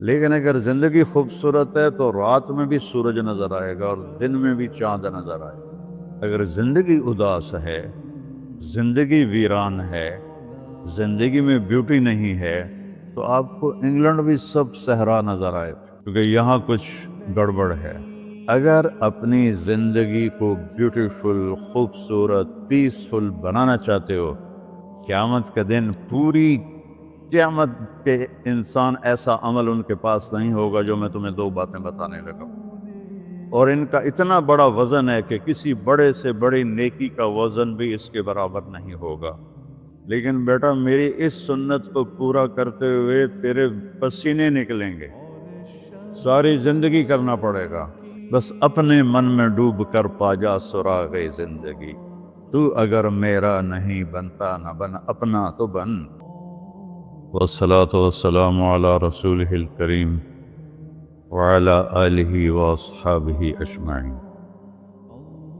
لیکن اگر زندگی خوبصورت ہے تو رات میں بھی سورج نظر آئے گا اور دن میں بھی چاند نظر آئے گا۔ اگر زندگی اداس ہے، زندگی ویران ہے، زندگی میں بیوٹی نہیں ہے، تو آپ کو انگلینڈ بھی سب صحرا نظر آئے گا، کیونکہ یہاں کچھ گڑبڑ ہے۔ اگر اپنی زندگی کو بیوٹیفل، خوبصورت، پیسفل بنانا چاہتے ہو، قیامت کا دن پوری قیامت کے انسان ایسا عمل ان کے پاس نہیں ہوگا جو میں تمہیں دو باتیں بتانے لگا ہوں، اور ان کا اتنا بڑا وزن ہے کہ کسی بڑے سے بڑی نیکی کا وزن بھی اس کے برابر نہیں ہوگا۔ لیکن بیٹا میری اس سنت کو پورا کرتے ہوئے تیرے پسینے نکلیں گے، ساری زندگی کرنا پڑے گا، بس اپنے من میں ڈوب کر پا جا سراغ زندگی۔ تو اگر میرا نہیں بنتا نہ بن اپنا تو بن۔ والصلاة والسلام علی رسولہ الکریم وعلی آلہ واصحابہ اجمعین۔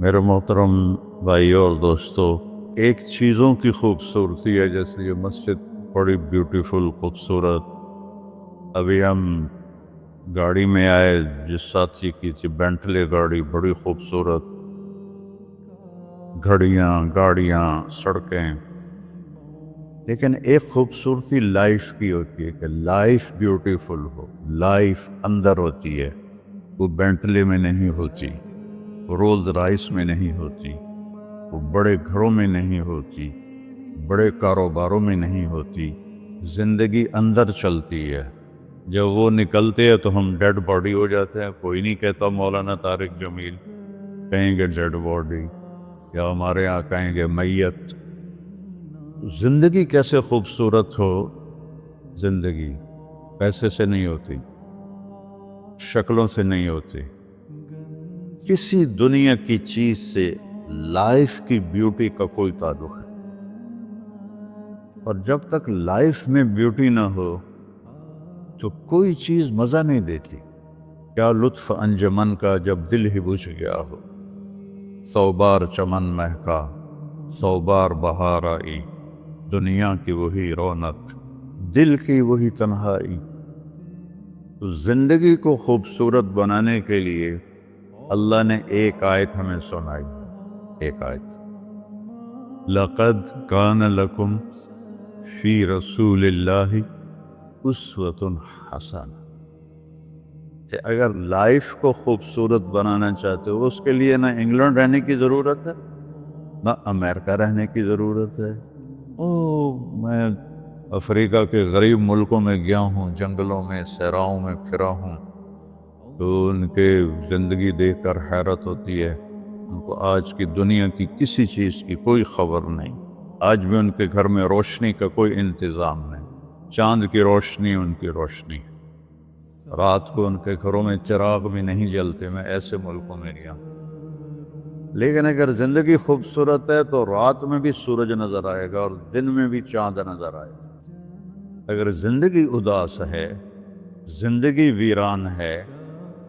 میرے محترم بھائی اور دوستو، ایک چیزوں کی خوبصورتی ہے، جیسے یہ مسجد بڑی بیوٹیفل خوبصورت۔ ابھی ہم گاڑی میں آئے، جس ساتھی کی تھی بینٹلے گاڑی، بڑی خوبصورت، گھڑیاں، گاڑیاں، سڑکیں۔ لیکن ایک خوبصورتی لائف کی ہوتی ہے کہ لائف بیوٹیفل ہو، لائف اندر ہوتی ہے، وہ بینٹلے میں نہیں ہوتی، رولز رائس میں نہیں ہوتی، وہ بڑے گھروں میں نہیں ہوتی، بڑے کاروباروں میں نہیں ہوتی۔ زندگی اندر چلتی ہے۔ جب وہ نکلتے ہیں تو ہم ڈیڈ باڈی ہو جاتے ہیں۔ کوئی نہیں کہتا مولانا طارق جمیل، کہیں گے ڈیڈ باڈی، یا ہمارے یہاں کہیں گے میت۔ زندگی کیسے خوبصورت ہو؟ زندگی پیسے سے نہیں ہوتی، شکلوں سے نہیں ہوتی، کسی دنیا کی چیز سے لائف کی بیوٹی کا کوئی تعلق ہے۔ اور جب تک لائف میں بیوٹی نہ ہو تو کوئی چیز مزہ نہیں دیتی۔ کیا لطف انجمن کا جب دل ہی بجھ گیا ہو، 100 بار چمن مہکا، 100 بار بہار آئی، دنیا کی وہی رونق، دل کی وہی تنہائی۔ تو زندگی کو خوبصورت بنانے کے لیے اللہ نے ایک آیت ہمیں سنائی، ایک آیت، لَقَدْ كَانَ لَكُمْ فِي رَسُولِ اللَّهِ أُسْوَةٌ حَسَنَةٌ۔ کہ اگر لائف کو خوبصورت بنانا چاہتے ہو، اس کے لیے نہ انگلینڈ رہنے کی ضرورت ہے، نہ امریکہ رہنے کی ضرورت ہے۔ میں افریقہ کے غریب ملکوں میں گیا ہوں، جنگلوں میں، صحراؤں میں پھرا ہوں، تو ان کے زندگی دیکھ کر حیرت ہوتی ہے۔ ان کو آج کی دنیا کی کسی چیز کی کوئی خبر نہیں۔ آج بھی ان کے گھر میں روشنی کا کوئی انتظام نہیں، چاند کی روشنی ان کی روشنی، رات کو ان کے گھروں میں چراغ بھی نہیں جلتے۔ میں ایسے ملکوں میں گیا ہوں۔ لیکن اگر زندگی خوبصورت ہے تو رات میں بھی سورج نظر آئے گا اور دن میں بھی چاند نظر آئے گا۔ اگر زندگی اداس ہے، زندگی ویران ہے،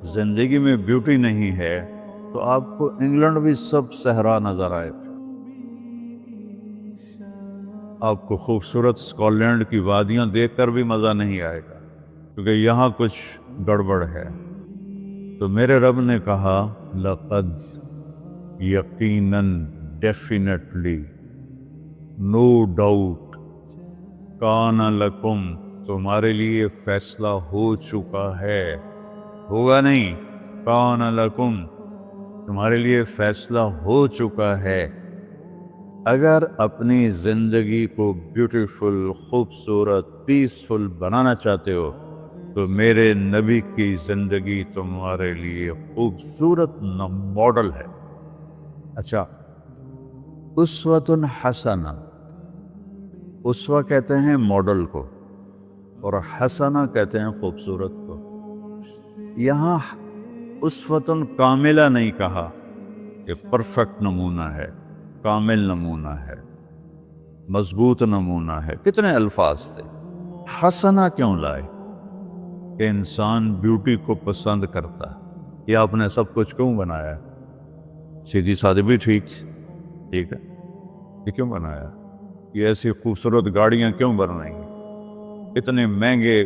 زندگی میں بیوٹی نہیں ہے، تو آپ کو انگلینڈ بھی سب صحرا نظر آئے گا۔ آپ کو خوبصورت اسکاٹ لینڈ کی وادیاں دیکھ کر بھی مزہ نہیں آئے گا، کیونکہ یہاں کچھ گڑبڑ ہے۔ تو میرے رب نے کہا لقد، یقیناً، ڈیفینیٹلی، نو ڈاؤٹ، کان لکم، تمہارے لیے فیصلہ ہو چکا ہے، ہوگا نہیں، کان لکم، تمہارے لیے فیصلہ ہو چکا ہے۔ اگر اپنی زندگی کو بیوٹیفل، خوبصورت، پیسفل بنانا چاہتے ہو تو میرے نبی کی زندگی تمہارے لیے خوبصورت ماڈل ہے۔ اچھا، اسوۃ حسنہ، اسوہ کہتے ہیں ماڈل کو، اور حسنہ کہتے ہیں خوبصورت کو۔ یہاں اسوۃ کاملہ نہیں کہا کہ پرفیکٹ نمونہ ہے، کامل نمونہ ہے، مضبوط نمونہ ہے، کتنے الفاظ تھے۔ حسنہ کیوں لائے؟ کہ انسان بیوٹی کو پسند کرتا ہے۔ یہ آپ نے سب کچھ کیوں بنایا؟ سیدھی سادی بھی ٹھیک ہے، یہ کیوں بنایا؟ یہ ایسی خوبصورت گاڑیاں کیوں بن رہی ہیں؟ اتنے مہنگے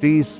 30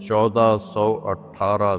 1418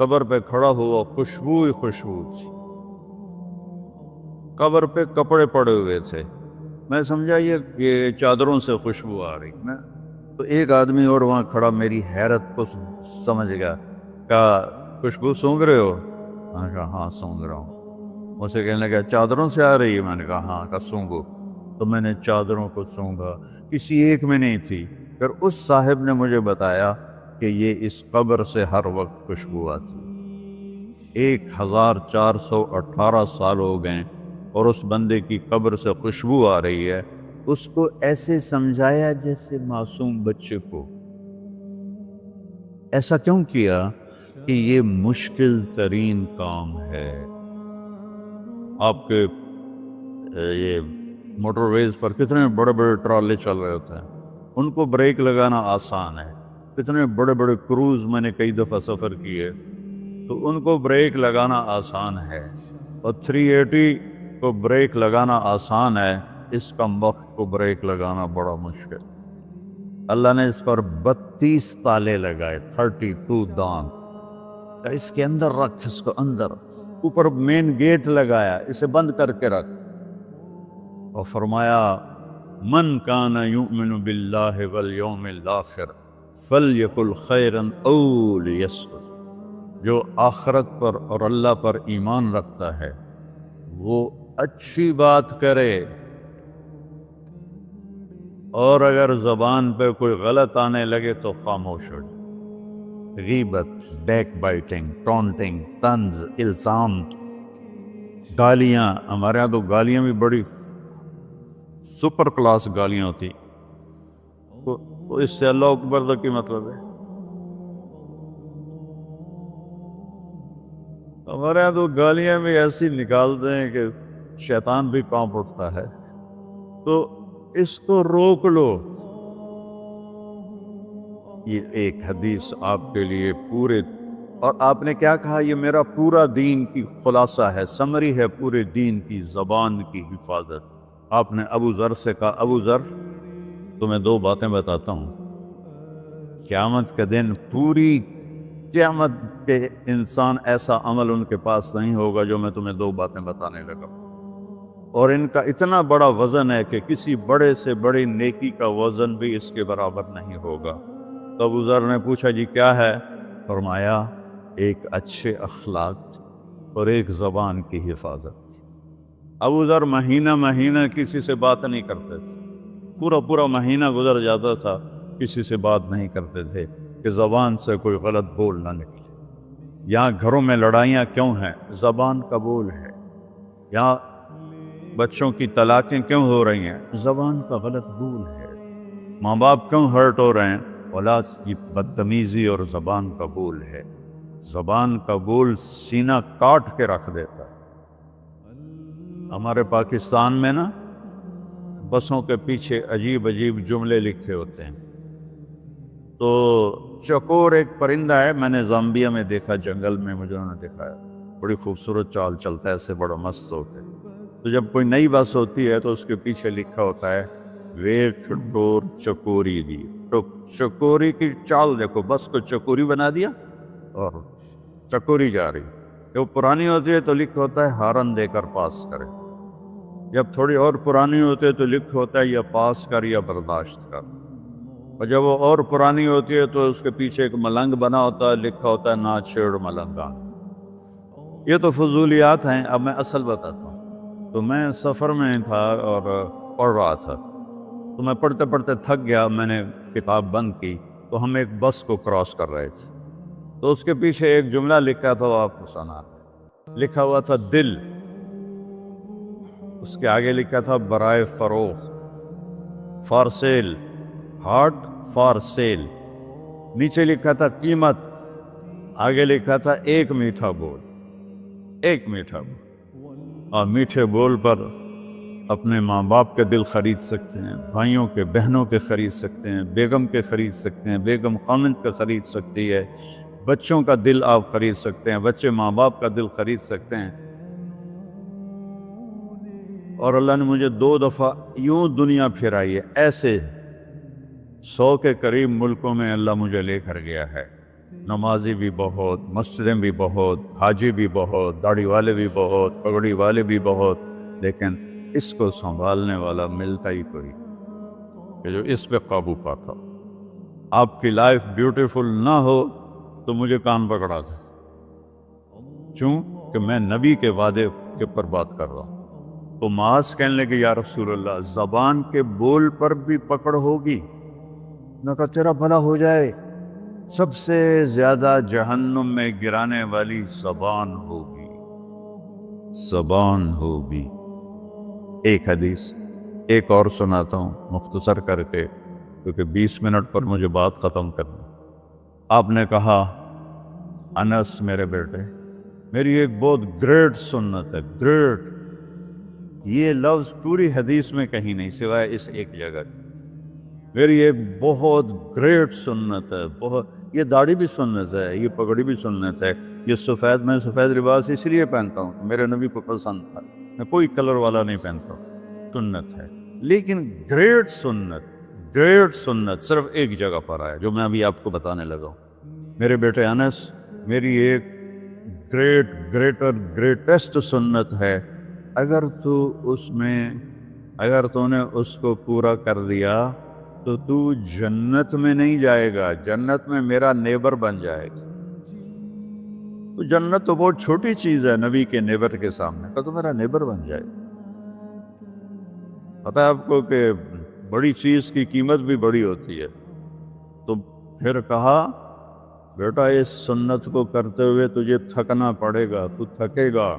قبر پہ کھڑا ہوا، خوشبو ہی خوشبو تھی، قبر پہ کپڑے پڑے ہوئے تھے، میں سمجھا یہ چادروں سے خوشبو آ رہی میں تو ایک آدمی اور وہاں کھڑا میری حیرت کو سمجھ گیا، کہا خوشبو سونگھ رہے ہو؟ میں نے کہا ہاں سونگھ رہا ہوں۔ مجھے کہنے لگا چادروں سے آ رہی ہے؟ میں نے کہا ہاں۔ کہا سونگو۔ تو میں نے چادروں کو سونگا، کسی ایک میں نہیں تھی۔ پھر اس صاحب نے مجھے بتایا کہ یہ اس قبر سے ہر وقت خوشبو آتی، 1418 سال ہو گئے اور اس بندے کی قبر سے خوشبو آ رہی ہے۔ اس کو ایسے سمجھایا جیسے معصوم بچے کو۔ ایسا کیوں کیا؟ کہ یہ مشکل ترین کام ہے۔ آپ کے یہ موٹر ویز پر کتنے بڑے بڑے ٹرالے چل رہے ہوتے ہیں، ان کو بریک لگانا آسان ہے۔ کتنے بڑے بڑے کروز میں نے کئی دفعہ سفر کیے تو ان کو بریک لگانا آسان ہے، اور 380 کو بریک لگانا آسان ہے، اس کا وقت کو بریک لگانا بڑا مشکل۔ اللہ نے اس پر 32 تالے لگائے، 32 دان، اس کے اندر رکھ، اس کو اندر، اوپر مین گیٹ لگایا، اسے بند کر کے رکھ، اور فرمایا من کان یؤمن باللہ والیوم الآخر فلیقل خیرا او لیصمت، جو آخرت پر اور اللہ پر ایمان رکھتا ہے وہ اچھی بات کرے، اور اگر زبان پہ کوئی غلط آنے لگے تو خاموش ہو جائے۔ غیبت، بیک بائٹنگ، ٹونٹنگ، طنز، الزام، گالیاں، ہمارے یہاں تو گالیاں بھی بڑی سپر کلاس گالیاں ہوتی، تو اس سے اللہ اکبر کا کی مطلب ہے؟ ہمارے یہاں تو گالیاں بھی ایسی نکالتے ہیں کہ شیطان بھی کانپ اٹھتا ہے۔ تو اس کو روک لو۔ یہ ایک حدیث آپ کے لیے پورے، اور آپ نے کیا کہا؟ یہ میرا پورا دین کی خلاصہ ہے، سمری ہے پورے دین کی، زبان کی حفاظت۔ آپ نے ابو ذر سے کہا ابو ذر تمہیں 2 باتیں بتاتا ہوں، قیامت کے دن پوری قیامت کے انسان ایسا عمل ان کے پاس نہیں ہوگا جو میں تمہیں 2 باتیں بتانے لگا، اور ان کا اتنا بڑا وزن ہے کہ کسی بڑے سے بڑی نیکی کا وزن بھی اس کے برابر نہیں ہوگا۔ تو ابو ذر نے پوچھا جی کیا ہے؟ فرمایا ایک اچھے اخلاق اور ایک زبان کی حفاظت۔ ابو ذر مہینہ مہینہ کسی سے بات نہیں کرتے تھے، پورا مہینہ گزر جاتا تھا کسی سے بات نہیں کرتے تھے کہ زبان سے کوئی غلط بول نہ نکلے۔ یہاں گھروں میں لڑائیاں کیوں ہیں؟ زبان کا بول ہے۔ یہاں بچوں کی طلاقیں کیوں ہو رہی ہیں؟ زبان کا غلط بول ہے۔ ماں باپ کیوں ہرٹ ہو رہے ہیں؟ اولاد کی بدتمیزی اور زبان کا بول ہے۔ زبان کا بول سینہ کاٹ کے رکھ دیتا ہے۔ ہمارے پاکستان میں نا بسوں کے پیچھے عجیب جملے لکھے ہوتے ہیں۔ تو چکور ایک پرندہ ہے، میں نے زامبیا میں دیکھا، جنگل میں مجھے انہوں نے دکھایا، بڑی خوبصورت چال چلتا ہے، ایسے بڑا مست ہوتا ہے۔ تو جب کوئی نئی بس ہوتی ہے تو اس کے پیچھے لکھا ہوتا ہے ویٹ ڈور چکوری دی، تو چکوری کی چال دیکھو، بس کو چکوری بنا دیا اور چکوری جا رہی۔ جب پرانی ہوتی ہے تو لکھا ہوتا ہے ہارن دے کر پاس کرے، جب تھوڑی اور پرانی ہوتی ہے تو لکھا ہوتا ہے یا پاس کر یا برداشت کر، اور جب وہ اور پرانی ہوتی ہے تو اس کے پیچھے ایک ملنگ بنا ہوتا ہے، لکھا ہوتا ہے نہ چھیڑ ملنگان۔ یہ تو فضولیات ہیں، اب میں اصل بتاتا ہوں۔ تو میں سفر میں تھا اور پڑھ رہا تھا، تو میں پڑھتے پڑھتے تھک گیا، میں نے کتاب بند کی، تو ہم ایک بس کو کراس کر رہے تھے، تو اس کے پیچھے ایک جملہ لکھا تھا، وہ آپ کو سنا، لکھا ہوا تھا دل، اس کے آگے لکھا تھا برائے فروخت، for sale, heart for sale, نیچے لکھا تھا قیمت، آگے لکھا تھا ایک میٹھا بول، ایک میٹھا بول۔ اور میٹھے بول پر اپنے ماں باپ کے دل خرید سکتے ہیں، بھائیوں کے، بہنوں کے خرید سکتے ہیں، بیگم کے خرید سکتے ہیں، بیگم خامند کا خرید سکتی ہے، بچوں کا دل آپ خرید سکتے ہیں، بچے ماں باپ کا دل خرید سکتے ہیں۔ اور اللہ نے مجھے 2 دفعہ یوں دنیا پھرائی ہے، ایسے 100 کے قریب ملکوں میں اللہ مجھے لے کر گیا ہے، نمازی بھی بہت، مسجدیں بھی بہت، حاجی بھی بہت، داڑھی والے بھی بہت، پگڑی والے بھی بہت، لیکن اس کو سنبھالنے والا ملتا ہی کوئی کہ جو اس پہ قابو پاتا ہو۔ آپ کی لائف بیوٹیفل نہ ہو تو مجھے کان پکڑا دے، کیوں کہ میں نبی کے وعدے کے پر بات کر رہا ہوں۔ تو معاذ کہنے لگے یا رسول اللہ زبان کے بول پر بھی پکڑ ہوگی؟ میں کہا تیرا بھلا ہو جائے، سب سے زیادہ جہنم میں گرانے والی زبان ہوگی، زبان ہوگی۔ ایک حدیث ایک اور سناتا ہوں مختصر کر کے، کیونکہ 20 منٹ پر مجھے بات ختم کرنی۔ آپ نے کہا انس میرے بیٹے، میری ایک بہت گریٹ سنت ہے، گریٹ، یہ لفظ پوری حدیث میں کہیں نہیں سوائے اس ایک جگہ کی۔ میری ایک بہت گریٹ سنت ہے، بہت، یہ داڑھی بھی سنت ہے، یہ پگڑی بھی سنت ہے، یہ سفید، میں سفید لباس اس لیے پہنتا ہوں میرے نبی کو پسند تھا، میں کوئی کلر والا نہیں پہنتا ہوں، سنت ہے۔ لیکن گریٹ سنت، گریٹ سنت صرف ایک جگہ پر آیا جو میں ابھی آپ کو بتانے لگا ہوں۔ میرے بیٹے انس، میری ایک گریٹسٹ سنت ہے، اگر تو نے اس کو پورا کر دیا تو جنت میں نہیں جائے گا، جنت میں میرا نیبر بن جائے گا۔ تو جنت تو بہت چھوٹی چیز ہے نبی کے نیبر کے سامنے، تو میرا نیبر بن جائے گا۔ پتہ ہے آپ کو کہ بڑی چیز کی قیمت بھی بڑی ہوتی ہے۔ تو پھر کہا بیٹا اس سنت کو کرتے ہوئے تجھے تھکنا پڑے گا، تو تھکے گا،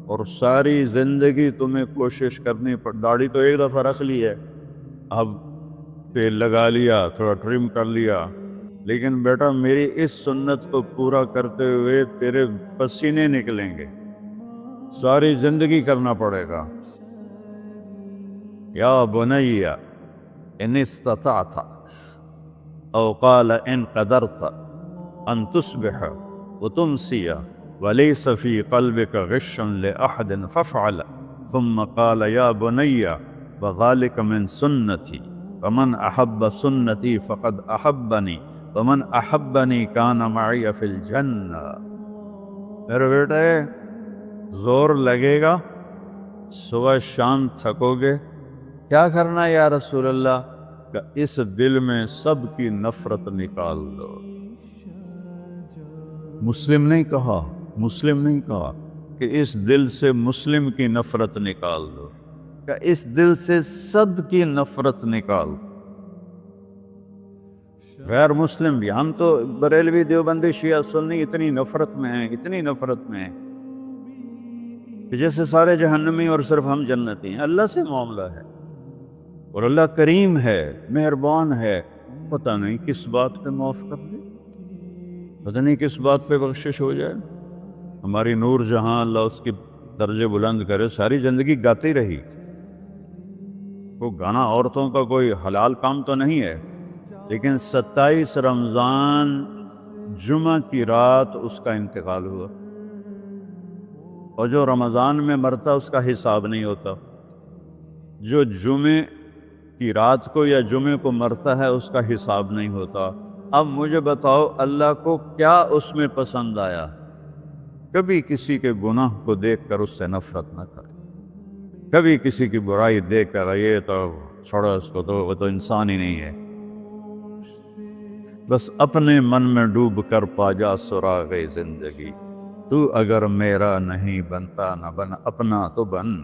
اور ساری زندگی تمہیں کوشش کرنی داڑھی تو ایک دفعہ رکھ لی ہے، اب تیل لگا لیا، تھوڑا ٹرم کر لیا، لیکن بیٹا میری اس سنت کو پورا کرتے ہوئے تیرے پسینے نکلیں گے، ساری زندگی کرنا پڑے گا۔ یا بنی ان استطعت او قال ان قدرت ان تصبح وتمسي وليس في قلبك غش لأحد فافعل، ثم قال يا بني وذلك من سنتي فمن أحب سنتي فقد أحبني ومن أحبني كان معي في الجنة۔ میرے بیٹے زور لگے گا، صبح شام تھکو گے، کیا کرنا ہے یا رسول اللہ؟ کہ اس دل میں سب کی نفرت نکال دو۔ مسلم نہیں کہا کہ اس دل سے مسلم کی نفرت نکال دو، کہ اس دل سے سب کی نفرت نکال دو، غیر مسلم بھی۔ ہم تو بریلوی دیوبندی شیعہ سنی اتنی نفرت میں ہیں، اتنی نفرت میں ہیں کہ جیسے سارے جہنمی اور صرف ہم جنتی ہیں۔ اللہ سے معاملہ ہے، اور اللہ کریم ہے، مہربان ہے، پتہ نہیں کس بات پہ معاف کر دے، پتہ نہیں کس بات پہ بخشش ہو جائے۔ ہماری نور جہاں، اللہ اس کی درجے بلند کرے، ساری زندگی گاتی رہی۔ وہ گانا عورتوں کا کوئی حلال کام تو نہیں ہے، لیکن 27 رمضان جمعہ کی رات اس کا انتقال ہوا، اور جو رمضان میں مرتا اس کا حساب نہیں ہوتا، جو جمعے کی رات کو یا جمعے کو مرتا ہے اس کا حساب نہیں ہوتا۔ اب مجھے بتاؤ اللہ کو کیا اس میں پسند آیا؟ کبھی کسی کے گناہ کو دیکھ کر اس سے نفرت نہ کر، کبھی کسی کی برائی دیکھ کر یہ تو چھوڑو اس کو، تو وہ تو انسان ہی نہیں ہے۔ بس اپنے من میں ڈوب کر پا جا سراغ زندگی، تو اگر میرا نہیں بنتا نہ بن اپنا تو بن۔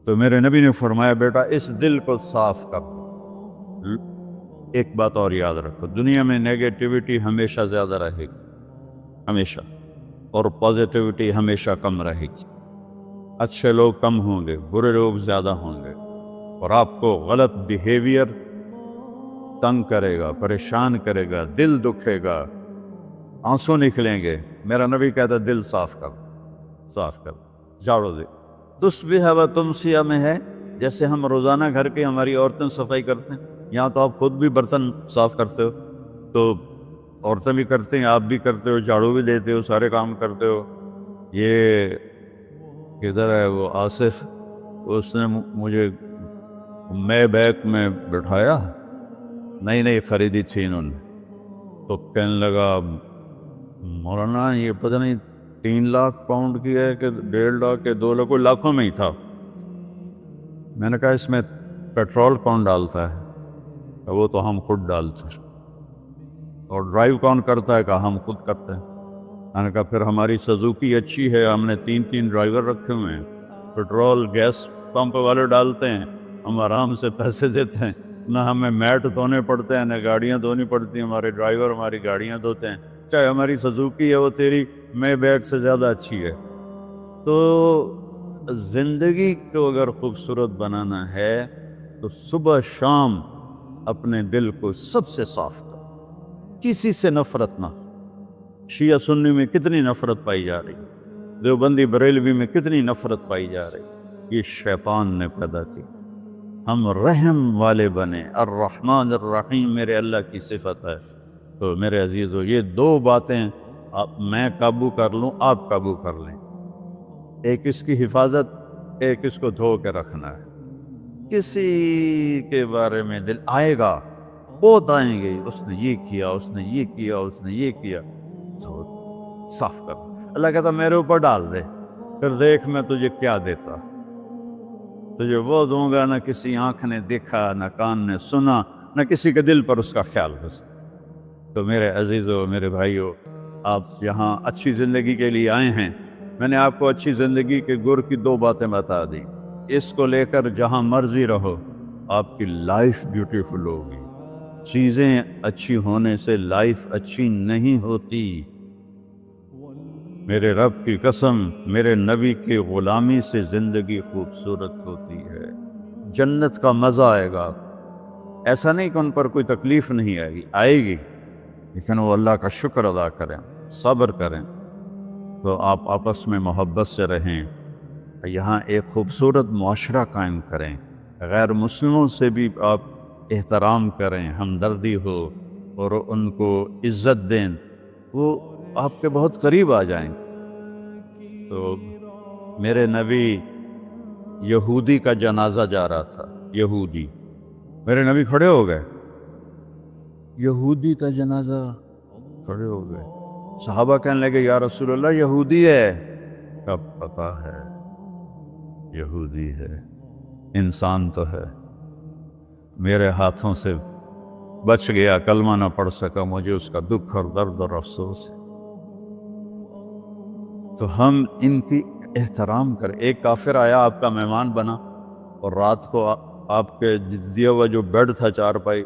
تو میرے نبی نے فرمایا بیٹا اس دل کو صاف کر دو۔ ایک بات اور یاد رکھو، دنیا میں نیگیٹیوٹی ہمیشہ زیادہ رہے گی، ہمیشہ، اور پازیٹیوٹی ہمیشہ کم رہے گی۔ اچھے لوگ کم ہوں گے، برے لوگ زیادہ ہوں گے، اور آپ کو غلط بیہیویئر تنگ کرے گا، پریشان کرے گا، دل دکھے گا، آنسو نکلیں گے۔ میرا نبی کہتا دل صاف کر، صاف کر، جھاڑو دے۔ تصبح و تمسی میں ہے، جیسے ہم روزانہ گھر کے ہماری عورتیں صفائی کرتے ہیں، یہاں تو آپ خود بھی برتن صاف کرتے ہو، تو عورتیں بھی کرتے ہیں، آپ بھی کرتے ہو، جھاڑو بھی دیتے ہو، سارے کام کرتے ہو۔ یہ کدھر ہے وہ آصف، اس نے مجھے میں بیک میں بٹھایا، نئی نئی خریدی تھی انہوں نے، تو کہنے لگا مولانا یہ پتہ نہیں 3 لاکھ پاؤنڈ کی ہے کہ 1.5 لاکھ کہ 2 لاکھ، کوئی لاکھوں میں ہی تھا۔ میں نے کہا اس میں پیٹرول کون ڈالتا ہے؟ وہ تو ہم خود ڈالتے ہیں۔ اور ڈرائیو کون کرتا ہے؟ کہا ہم خود کرتے ہیں۔ میں نے کہا پھر ہماری سزوکی اچھی ہے، ہم نے 3 ڈرائیور رکھے ہوئے ہیں، پیٹرول گیس پمپ والے ڈالتے ہیں، ہم آرام سے پیسے دیتے ہیں، نہ ہمیں میٹ دھونے پڑتے ہیں، نہ گاڑیاں دھونی پڑتی ہیں، ہمارے ڈرائیور ہماری گاڑیاں دھوتے ہیں، چاہے ہماری سزوکی ہے وہ تیری مے بیگ سے زیادہ اچھی ہے۔ تو زندگی کو اگر خوبصورت بنانا ہے تو صبح شام اپنے دل کو سب سے صاف کرو، کسی سے نفرت نہ۔ شیعہ سنی میں کتنی نفرت پائی جا رہی، دیوبندی بریلوی میں کتنی نفرت پائی جا رہی، یہ شیطان نے پیدا کی۔ ہم رحم والے بنے، الرحمن الرحیم میرے اللہ کی صفت ہے۔ تو میرے عزیزو یہ 2 باتیں میں قابو کر لوں، آپ قابو کر لیں، ایک اس کی حفاظت، ایک اس کو دھو کے رکھنا ہے۔ کسی کے بارے میں دل آئے گا، بہت آئیں گے، اس نے یہ کیا، اس نے یہ کیا، اس نے یہ کیا، تو صاف کر۔ اللہ کہتا میرے اوپر ڈال دے، پھر دیکھ میں تجھے کیا دیتا، تجھے وہ دوں گا نہ کسی آنکھ نے دیکھا، نہ کان نے سنا، نہ کسی کے دل پر اس کا خیال ہو سکتا۔ تو میرے عزیزو، میرے بھائیو، آپ یہاں اچھی زندگی کے لیے آئے ہیں۔ میں نے آپ کو اچھی زندگی کے گر کی 2 باتیں بتا دی، اس کو لے کر جہاں مرضی رہو، آپ کی لائف بیوٹیفل ہوگی۔ چیزیں اچھی ہونے سے لائف اچھی نہیں ہوتی۔ میرے رب کی قسم، میرے نبی کی غلامی سے زندگی خوبصورت ہوتی ہے، جنت کا مزہ آئے گا۔ ایسا نہیں کہ ان پر کوئی تکلیف نہیں آئے گی، آئے گی، لیکن وہ اللہ کا شکر ادا کریں، صبر کریں۔ تو آپ آپس میں محبت سے رہیں، یہاں ایک خوبصورت معاشرہ قائم کریں، غیر مسلموں سے بھی آپ احترام کریں، ہمدردی ہو اور ان کو عزت دیں، وہ آپ کے بہت قریب آ جائیں۔ تو میرے نبی یہودی کا جنازہ جا رہا تھا، یہودی، میرے نبی کھڑے ہو گئے، یہودی کا جنازہ، کھڑے ہو گئے۔ صحابہ کہنے لگے یا رسول اللہ یہودی ہے۔ کب پتا ہے یہودی ہے، انسان تو ہے، میرے ہاتھوں سے بچ گیا، کلمہ نہ پڑھ سکا، مجھے اس کا دکھ اور درد اور افسوس ہے۔ تو ہم ان کی احترام کریں۔ ایک کافر آیا، آپ کا مہمان بنا، اور رات کو آپ کے دیا ہوا جو بیڈ تھا چارپائی،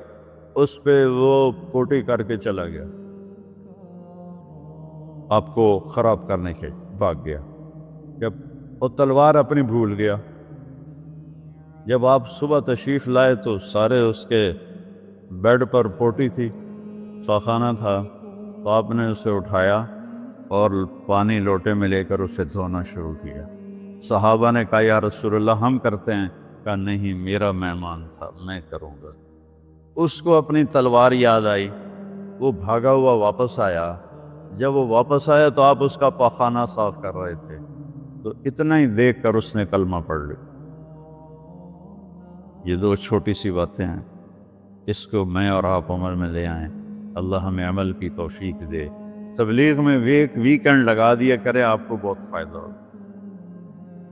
اس پہ وہ پوٹی کر کے چلا گیا، آپ کو خراب کرنے کے بھاگ گیا۔ جب وہ تلوار اپنی بھول گیا، جب آپ صبح تشریف لائے تو سارے اس کے بیڈ پر پوٹی تھی، پاخانہ تھا، تو آپ نے اسے اٹھایا اور پانی لوٹے میں لے کر اسے دھونا شروع کیا۔ صحابہ نے کہا یا رسول اللہ ہم کرتے ہیں؟ کہا نہیں، میرا مہمان تھا، میں کروں گا۔ اس کو اپنی تلوار یاد آئی، وہ بھاگا ہوا واپس آیا۔ جب وہ واپس آیا تو آپ اس کا پاخانہ صاف کر رہے تھے، تو اتنا ہی دیکھ کر اس نے کلمہ پڑھ لیا۔ یہ 2 چھوٹی سی باتیں ہیں، اس کو میں اور آپ عمل میں لے آئیں، اللہ ہمیں عمل کی توفیق دے۔ تبلیغ میں ایک ویکنڈ لگا دیا کرے، آپ کو بہت فائدہ ہوگا۔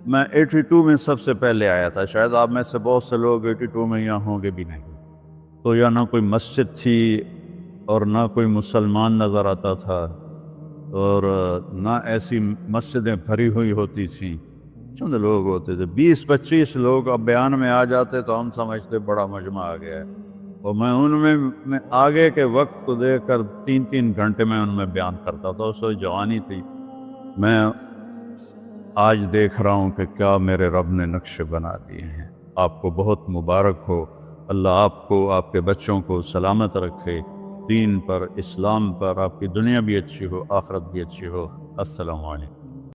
میں 82 میں سب سے پہلے آیا تھا، شاید آپ میں سے بہت سے لوگ 82 میں یہاں ہوں گے بھی نہیں۔ تو یا نہ کوئی مسجد تھی اور نہ کوئی مسلمان نظر آتا تھا، اور نہ ایسی مسجدیں بھری ہوئی ہوتی تھیں، چند لوگ ہوتے تھے، 20-25 لوگ اب بیان میں آ جاتے تو ہم سمجھتے بڑا مجمع آ گیا ہے، اور میں ان میں آگے کے وقت کو دیکھ کر 3 گھنٹے میں ان میں بیان کرتا تھا۔ اس وقت جوانی تھی۔ میں آج دیکھ رہا ہوں کہ کیا میرے رب نے نقشے بنا دیے ہیں۔ آپ کو بہت مبارک ہو، اللہ آپ کو، آپ کے بچوں کو سلامت رکھے، دین پر، اسلام پر، آپ کی دنیا بھی اچھی ہو، آخرت بھی اچھی ہو۔ السلام علیکم۔